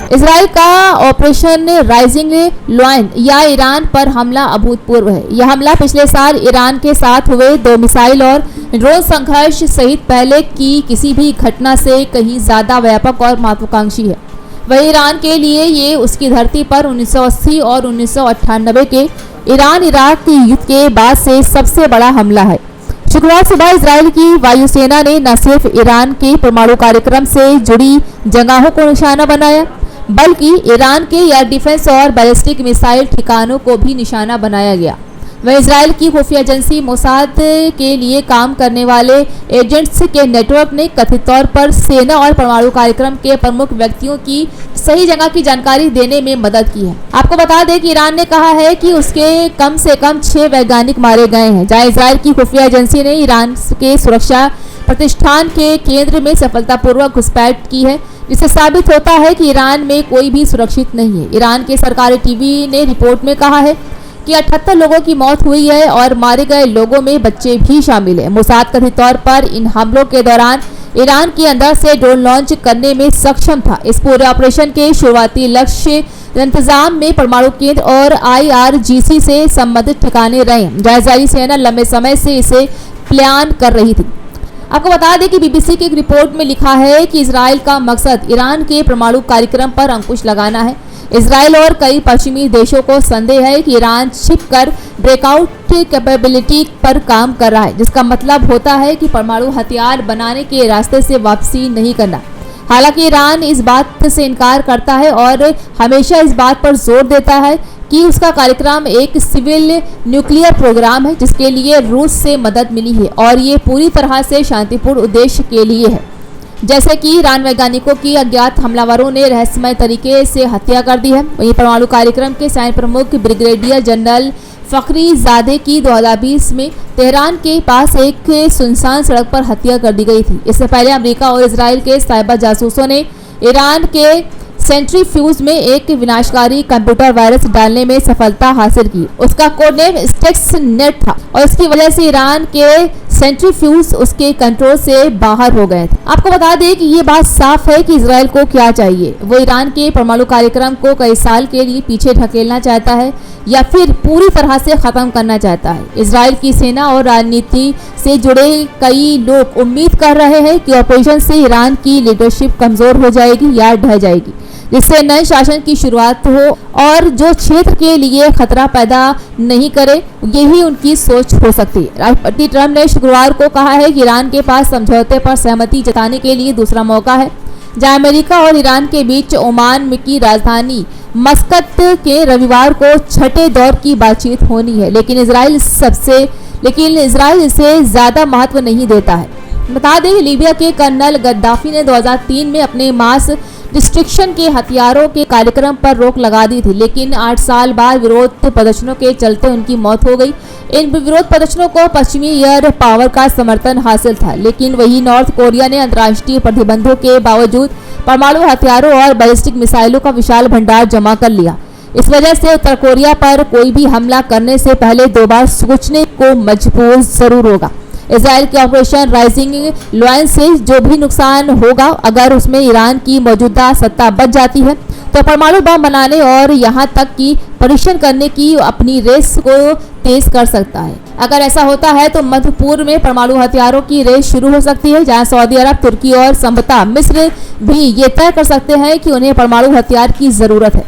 Israel का operation rising lion या Iran पर हमला अभूतपूर्व है। यह हमला पिछले साल ईरान के साथ हुए 2 मिसाइल और ड्रोन संघर्ष सहित पहले की किसी भी घटना से कहीं ज्यादा व्यापक और महत्वाकांक्षी है। वही ईरान के लिए ये उसकी धरती पर 1980 और 1998 के ईरान इराक युद्ध के बाद से सबसे बड़ा हमला है। शुक्रवार सुबह इजरायल की वायुसेना ने न सिर्फ ईरान के परमाणु कार्यक्रम से जुड़ी जगहों को निशाना बनाया, बल्कि ईरान के एयर डिफेंस और बैलिस्टिक मिसाइल ठिकानों को भी निशाना बनाया गया। वह इजरायल की खुफिया एजेंसी मोसाद के लिए काम करने वाले एजेंट्स के नेटवर्क ने कथित तौर पर सेना और परमाणु कार्यक्रम के प्रमुख व्यक्तियों की सही जगह की जानकारी देने में मदद की है। आपको बता दें कि ईरान ने कहा है कि उसके कम से कम 6 वैज्ञानिक मारे गए हैं, जहां इजरायल की खुफिया एजेंसी ने ईरान के सुरक्षा प्रतिष्ठान के केंद्र में सफलतापूर्वक घुसपैठ की है, जिससे साबित होता है कि ईरान में कोई भी सुरक्षित नहीं है। ईरान के सरकारी टीवी ने रिपोर्ट में कहा है कि 78 लोगों की मौत हुई है और मारे गए लोगों में बच्चे भी शामिल हैं। मोसाद कथित तौर पर इन हमलों के दौरान ईरान के अंदर से ड्रोन लॉन्च करने में सक्षम था। इस पूरे ऑपरेशन के शुरुआती लक्ष्य इंतजाम में परमाणु केंद्र और IRGC से संबंधित ठिकाने रहे, जहां इजरायली सेना लंबे समय से इसे प्लान कर रही थी। आपको बता दें कि BBC की एक रिपोर्ट में लिखा है कि इजराइल का मकसद ईरान के परमाणु कार्यक्रम पर अंकुश लगाना है। इजराइल और कई पश्चिमी देशों को संदेह है कि ईरान छिपकर ब्रेकआउट कैपेबिलिटी पर काम कर रहा है, जिसका मतलब होता है कि परमाणु हथियार बनाने के रास्ते से वापसी नहीं करना। हालांकि ईरान इस बात से इनकार करता है और हमेशा इस बात पर जोर देता है कि उसका कार्यक्रम एक सिविल न्यूक्लियर प्रोग्राम है, जिसके लिए रूस से मदद मिली है और ये पूरी तरह से शांतिपूर्ण उद्देश्य के लिए है। जैसे कि ईरान वैज्ञानिकों की अज्ञात हमलावरों ने रहस्यमय तरीके से हत्या कर दी है। वहीं परमाणु कार्यक्रम के सैन्य प्रमुख ब्रिगेडियर जनरल फखरीजादे की 2020 में तेहरान के पास एक सुनसान सड़क पर हत्या कर दी गई थी। इससे पहले अमेरिका और इजराइल के साइबर जासूसों ने ईरान के सेंट्रीफ्यूज में एक विनाशकारी कंप्यूटर वायरस डालने में सफलता हासिल की। उसका कोड नेम स्टक्सनेट था और इसकी वजह से ईरान के सेंट्रीफ्यूज उसके कंट्रोल से बाहर हो गए थे। आपको बता दें कि ये बात साफ है कि इजराइल को क्या चाहिए। वो ईरान के परमाणु कार्यक्रम को कई साल के लिए पीछे ढकेलना चाहता है या फिर पूरी तरह से खत्म करना चाहता है। इजराइल की सेना और राजनीति से जुड़े कई लोग उम्मीद कर रहे हैं कि ऑपरेशन से ईरान की लीडरशिप कमजोर हो जाएगी या ढह जाएगी, जिससे नए शासन की शुरुआत हो और जो क्षेत्र के लिए खतरा पैदा नहीं करे, यही उनकी सोच हो सकती है। राष्ट्रपति ट्रंप ने शुक्रवार को कहा है कि ईरान के पास समझौते पर सहमति जताने के लिए दूसरा मौका है, जहां अमेरिका और ईरान के बीच ओमान की राजधानी मस्कत के रविवार को छठे दौर की बातचीत होनी है, लेकिन इजराइल इसे ज्यादा महत्व नहीं देता है। बता दें लीबिया के कर्नल गद्दाफी ने 2003 में अपने मास डिस्ट्रक्शन के हथियारों के कार्यक्रम पर रोक लगा दी थी, लेकिन 8 साल बाद विरोध प्रदर्शनों के चलते उनकी मौत हो गई। इन विरोध प्रदर्शनों को पश्चिमी एयर पावर का समर्थन हासिल था, लेकिन वही नॉर्थ कोरिया ने अंतर्राष्ट्रीय प्रतिबंधों के बावजूद परमाणु हथियारों और बैलिस्टिक मिसाइलों का विशाल भंडार जमा कर लिया। इस वजह से उत्तर कोरिया पर कोई भी हमला करने से पहले 2 बार सोचने को मजबूर जरूर होगा। इजराइल के ऑपरेशन राइजिंग लायन से जो भी नुकसान होगा, अगर उसमें ईरान की मौजूदा सत्ता बच जाती है, तो परमाणु बम बनाने और यहाँ तक कि परीक्षण करने की अपनी रेस को तेज कर सकता है। अगर ऐसा होता है तो मध्य पूर्व में परमाणु हथियारों की रेस शुरू हो सकती है, जहां सऊदी अरब, तुर्की और संभवतः मिस्र भी ये तय कर सकते हैं कि उन्हें परमाणु हथियार की जरूरत है।